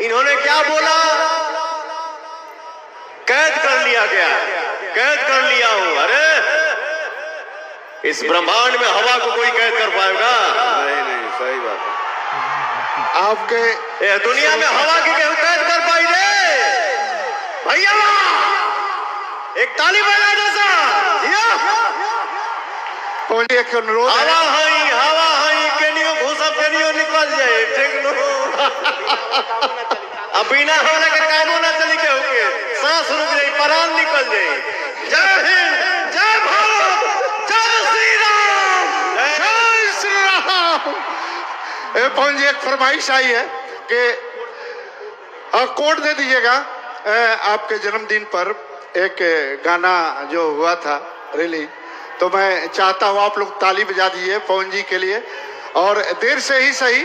इन्होंने क्या बोला? कैद कर लिया गया, कैद कर लिया हूं। अरे इस ब्रह्मांड में हवा को कोई कैद कर पाएगा? नहीं, सही बात है। आपके दुनिया में हवा की कैद कर पाई रे भैया? एक ताली बजा दो पहुंचे एक अनुरोध है। हवा हई केनियो घुसब केनियो निकल जाए, ठीक लो। अब बिना होने के कामों ना चली के होके सांस रुक जाए, प्राण निकल जाए। जय हिंद, जय भारत, जय श्री राम, जय श्री राम। पहुंचे एक फरमाइश आई है कि कोड दे दीजिएगा। आपके जन्मदिन पर एक गाना जो हुआ था रिलीज, तो मैं चाहता हूँ आप लोग ताली बजा दीजिए पवन जी के लिए, और देर से ही सही